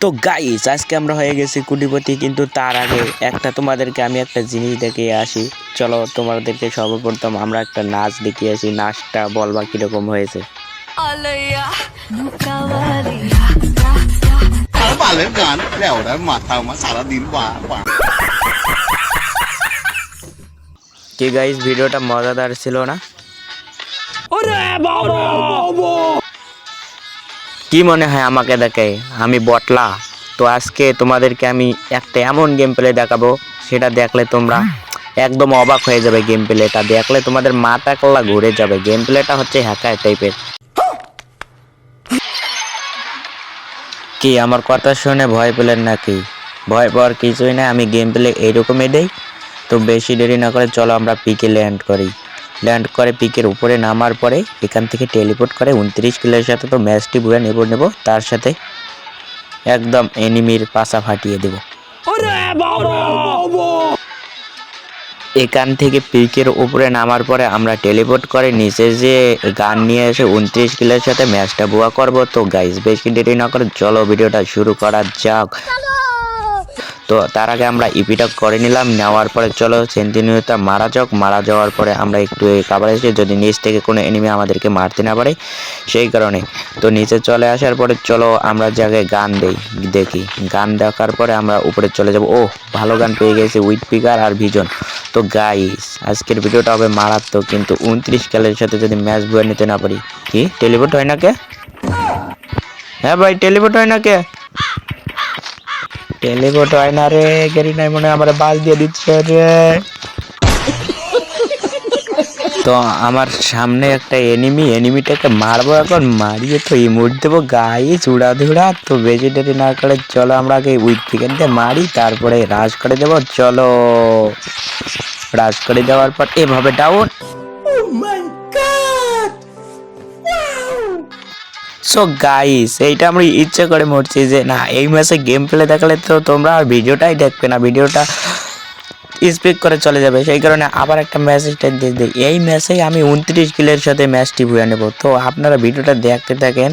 তো গাইস আজকে আমরা হয়ে গেছি কোটিপতি, কিন্তু তার আগে তোমাদেরকে আমি একটা জিনিস দেখিয়ে আসি। চলো তোমাদেরকে সর্বপ্রথম আমরা একটা নাচ দেখিয়ে আসি, নাচটা বলবা কিরকম হয়েছে। কি গাইস, ভিডিওটা মজাদার ছিল না? কি মনে হয় আমাকে দেখে আমি বটলা? তো আজকে তোমাদেরকে আমি একটা এমন গেম প্লে দেখাবো, সেটা দেখলে তোমরা একদম অবাক হয়ে যাবে। গেম প্লেটা দেখলে তোমাদের মাথা কল্লা ঘুরে যাবে। গেম প্লেটা হচ্ছে হ্যাকার টাইপের। কি আমার কথা শুনে ভয় পেলেন নাকি? ভয় পাওয়ার কিছুই না, আমি গেম প্লে এইরকমই দেই। তো বেশি দেরি না করে চলো আমরা পিকে ল্যান্ড করি। ল্যান্ড করে পিকের উপরে নামার পরে এখান থেকে টেলিপোর্ট করে 29 কিলের সাথে তো ম্যাচটি বুয়ে নেব তার সাথে একদম এনিমির পাছা ফাটিয়ে দেব। এখান থেকে পিকের উপরে নামার পরে আমরা টেলিপোর্ট করে নিচে যে গান নিয়ে এসে 29 কিলের সাথে ম্যাচটা বুয়া করব। তো গাইস বেশি দেরি না করে চলো ভিডিওটা শুরু করা যাক। তো তার আগে আমরা ইপিটা করে নিলাম, নেওয়ার পরে চলো সেন্টিনিউটা মারা যাক। মারা যাওয়ার পরে আমরা একটু কাভার এসে যদি নিচ থেকে কোনো এনিমি আমাদেরকে মারতে না পারে সেই কারণে তো নিচে চলে আসার পরে চলো আমরা জায়গায় গান দেখি। গান দেখার পরে আমরা উপরে চলে যাব। ও ভালো গান পেয়ে গেছি, উইথ পিকার আর ভিজন। তো গাইস আজকের ভিডিওটা হবে মারাত্মক, কিন্তু 29 কালের সাথে যদি ম্যাচ বয়ে নিতে না পারি। কি টেলিপোর্ট হয় না কে? হ্যাঁ ভাই টেলিপোর্ট হয় না কে? টেলিপোর্ট হয় না রে, গেরি নাই মনে আমার বাল দিয়ে দিচ্ছে রে। তো আমার সামনে একটা এনিমিটাকে মারবো, এখন মারিয়ে তো ইমোট দেবো গায়ে চূড়া ধুড়া। তো বেশি দেরি না করে চলো আমরা আগে উইথ পিকেট দিয়ে মারি, তারপরে রাশ করে দেবো। চলো রাশ করে দেওয়ার পর এভাবে ডাউন। সো গাইস এইটা আমরা ইচ্ছে করে মরছি যে না এই ম্যাচে গেম প্লে দেখালে তো তোমরা আর ভিডিওটাই দেখবে না, ভিডিওটা স্পিক করে চলে যাবে। সেই কারণে আবার একটা ম্যাচটা দিয়ে দিই। এই ম্যাচেই আমি 29 কিলের সাথে ম্যাচটি ভুয়া নেব। তো আপনারা ভিডিওটা দেখতে থাকেন।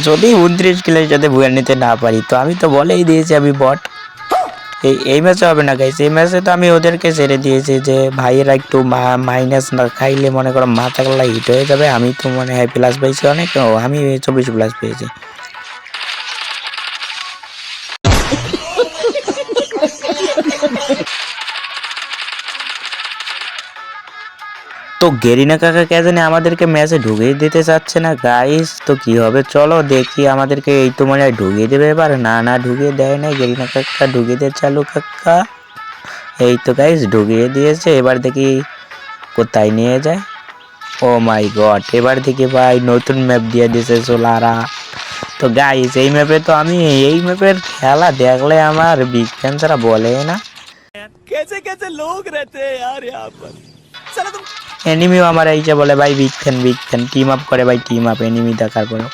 যদি 29 কিলের সাথে ভুয়া নিতে না পারি তো আমি তো বলেই দিয়েছি আমি বট। এই ম্যাচে হবে না গাইস, এই ম্যাচে তো আমি ওদেরকে ছেড়ে দিয়েছি যে ভাইয়েরা একটু মাইনাস না খাইলে মনে করো মাথা গলা হিট হয়ে যাবে। আমি তো মনে হয় প্লাস পেয়েছি অনেক, আমি 24 প্লাস পেয়েছি। তো গেরিনা কাকা কে জানে আমাদেরকে ম্যাচে ঢুকিয়ে দিতে চাচ্ছে না গাইস। তো কি হবে চলো দেখি, আমাদেরকে এই তো মনে হয় ঢুকিয়ে দেবে এবার। না ঢুকিয়ে দেয় না গেরিনা কাকা, ঢুকিয়ে দে চালু কাকা। এই তো গাইস ঢুকিয়ে দিয়েছে, এবার দেখি কোথায় নিয়ে যায়। ও মাই গড, এবার দেখি ভাই নতুন ম্যাপ দিয়ে দিয়েছে সোলারা। তো গাইস এই ম্যাপে তো আমি এই ম্যাপের খেলা দেখলে আমার বিগ ফ্যান্সরা বলে না कैसे कैसे लोग रहते हैं यार यहाँ पर। এনিমিও আমার এইসে বলে ভাই বিগ ফ্যান টিম আপ করে ভাই, টিম আপ এনিমি দেখার পরে।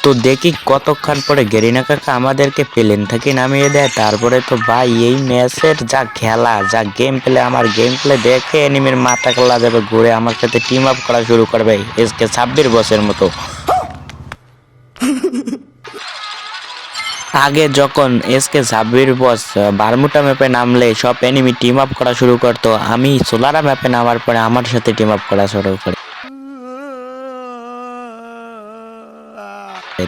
তো দেখি কতক্ষণ পরে গেরিনা কাকা আমাদেরকে প্লেন থেকে নামিয়ে দেয়। তারপরে তো ভাই এই ম্যাচের যা খেলা যা গেম প্লে, আমার গেম প্লে দেখে এনিমির মাথা কলা যাবে ঘুরে, আমার সাথে টিম আপ করা শুরু করবে এসকে 26 বছরের মতো। আগে যখন এসকে 26 বস বারমুটা ম্যাপে নামলে সব এনিমি টিম আপ করা শুরু করতো, আমি সোলারা ম্যাপে নামার পরে আমার সাথে টিম আপ করা শুরু করে।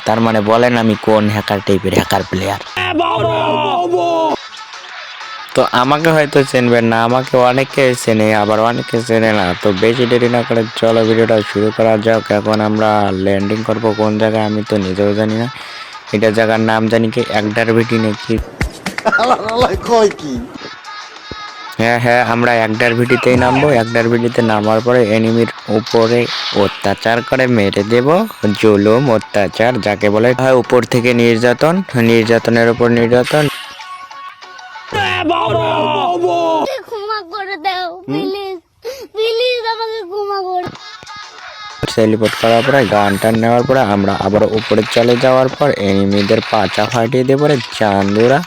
তার মানে বলেন আমি কোন হ্যাকার টাইপের হ্যাকার প্লেয়ার। তো আমাকে হয়তো চেনবেন না, আমাকে অনেকে চেনে আবার অনেকে চেনে না। তো বেশি দেরি না করে চলো ভিডিওটা শুরু করা যাক। এখন আমরা ল্যান্ডিং করব কোন জায়গায় আমি তো নিজেও জানি না। এটা জায়গার নাম জানি কি একডার ভিটি নাকি। হ্যাঁ আমরা একডার ভিটিতেই নামবো। একডার ভিটিতে নামার পরে এনিমির উপরে অত্যাচার করে মেরে দেব। জুলুম অত্যাচার যাকে বলে হয়, উপর থেকে নির্যাতন, নির্যাতনের উপর নির্যাতন। ক্ষমা করে দাও প্লিজ, প্লিজ আমাকে ক্ষমা করে। টেলিপোর্ট করার পরে গানটা নেওয়ার পরে আমরা আবার উপরে চলে যাওয়ার পর এনিমিদের পাচা ফাটিয়ে দিয়ে পরে চান্দুরা।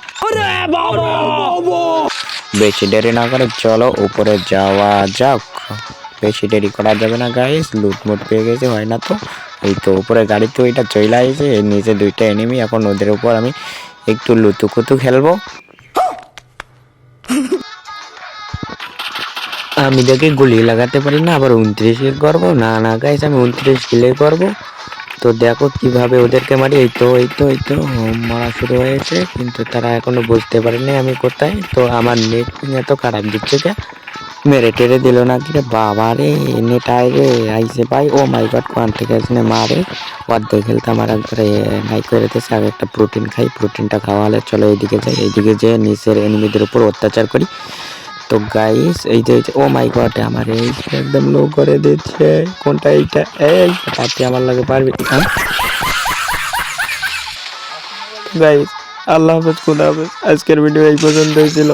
বেশি দেরি না করে চলো উপরে যাওয়া যাক। বেশি দেরি করা যাবে না গাইস, লুটমুট পেয়ে গেছে হয় না তো। এই তো উপরে গাড়িতে ওইটা চলে আসছে, নিচে দুইটা এনিমি। এখন ওদের উপর আমি একটু লুতুকুতু খেলবো। আমি দেখে গুলি লাগাতে পারি না, আবার 29 কিল করবো। না না গাইস, আমি 29 কিলে করবো। তো দেখো কিভাবে ওদেরকে মারি। এই তো মারা শুরু হয়েছে, কিন্তু তারা এখনো বুঝতে পারেনি আমি কোথায়। তো আমার নেট এত খারাপ দিচ্ছে যে মেরে টেরে দিল না কি রে বাবা রে, নেট আইরে আইসে ভাই। ও মাই গড, কোয়ান থেকে আসলে মারে অর্ধেক খেলতে আমার একবারে নাই করে দিতেছে। আগে একটা প্রোটিন খাই, প্রোটিনটা খাওয়া হলে চলো এইদিকে যাই। এইদিকে যে নিচের এনিমিদের উপর অত্যাচার করি। তো গাইস এই যে ও মাই গড, আমার এই একদম লো করে দিচ্ছে। কোনটা এইটা? এই পাতি আমার লাগে পারবি? গাইস আল্লাহ হাফেজ, খুদা হাফেজ। আজকের ভিডিও এই পর্যন্তই ছিল।